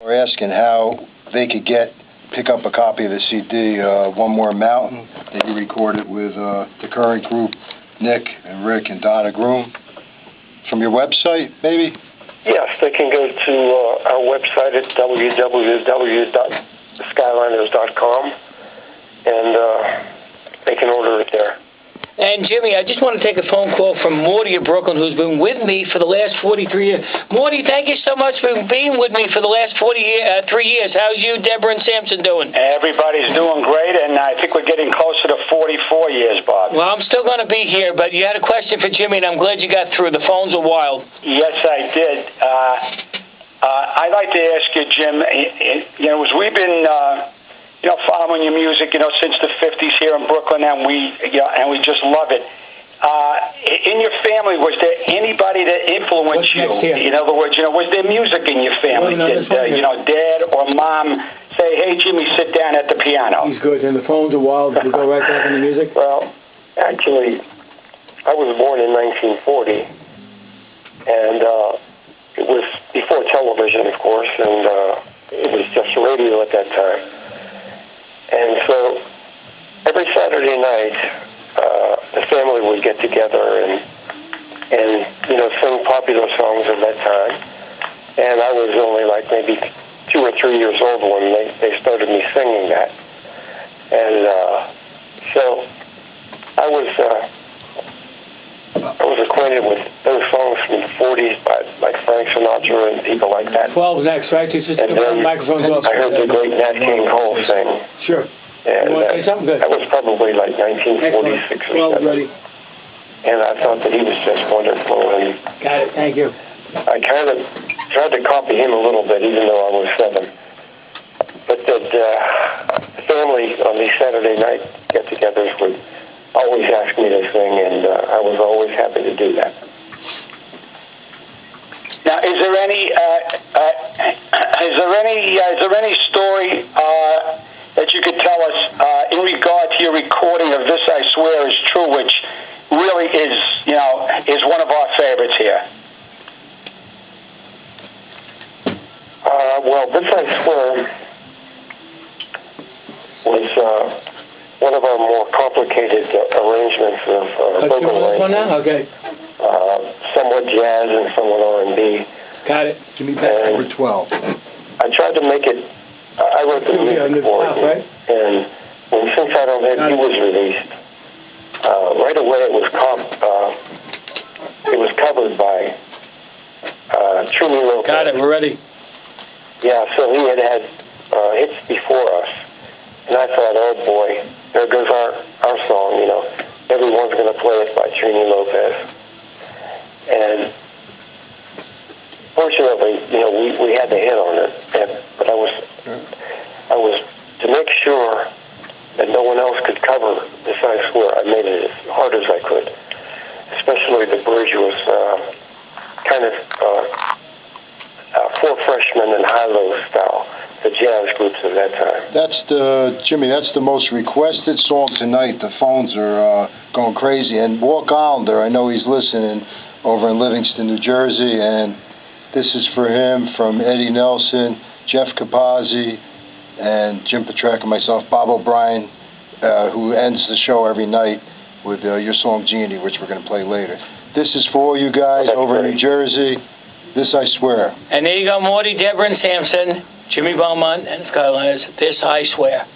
We're asking how they could pick up a copy of the CD, One More Mountain, that you recorded with the current group, Nick and Rick and Donna Groom. From your website, maybe? Yes, they can go to our website at www.skyliners.com, and they can order it there. And, Jimmy, I just want to take a phone call from Morty of Brooklyn, who's been with me for the last 43 years. Morty, thank you so much for being with me for the last 3 years. How's you, Deborah, and Samson doing? Everybody's doing great, and I think we're getting closer to 44 years, Bob. Well, I'm still going to be here, but you had a question for Jimmy, and I'm glad you got through. The phones are wild. Yes, I did. I'd like to ask you, Jim, as we've been... following your music, since the 50s here in Brooklyn, and we just love it. In your family, was there anybody that influenced you? In other words, was there music in your family? Did, Dad or Mom say, hey, Jimmy, sit down at the piano? He's good, and the phones are wild. We go right back into music? Well, actually, I was born in 1940, and it was before television, of course, and it was just radio at that time. And so every Saturday night, the family would get together and sing popular songs of that time. And I was only like maybe 2 or 3 years old when they started me singing that. And so I was acquainted with those songs from the 40s by like Frank Sinatra and people like that. 12 next, right? And then I heard the great Nat King Cole sing. Sure. And you want to say something good? That was probably like 1946 or 7. Ready. And I thought that he was just wonderful. And got it. Thank you. I kind of tried to copy him a little bit, even though I was 7. But that the family on these Saturday night get-togethers would always ask me to sing, and I was always happy to do that. Now, is there any story that you could tell us in regard to your recording of "This I Swear Is True," which really is one of our favorites here? Well, "This I Swear" was one of our more complicated arrangements of vocal arrangements. Okay. Somewhat jazz and somewhat R&B. Got it. Give me back number 12. I tried to make it. I wrote the music for it, right? and Since I Don't Have You was released, right away it was covered by Truman Lopez. Got it. We're ready. Yeah, so he had hits before us. And I thought, oh boy, there goes our song, Everyone's going to play it by Trini Lopez. And fortunately, we had the hit on it. But I was to make sure that no one else could cover This I Swear, I made it as hard as I could. Especially the bridge was kind of Four Freshmen and high-low style, the jazz groups of that time. Jimmy, that's the most requested song tonight. The phones are going crazy. And Walk Islander, I know he's listening over in Livingston, New Jersey, and this is for him from Eddie Nelson, Jeff Capazzi, and Jim Petrecca, myself, Bob Obrien, who ends the show every night with your song Genie, which we're going to play later. This is for all you guys over in New Jersey. This I Swear. And there you go, Morty, Deborah, and Samson, Jimmy Beaumont, and Skyliners. This I Swear.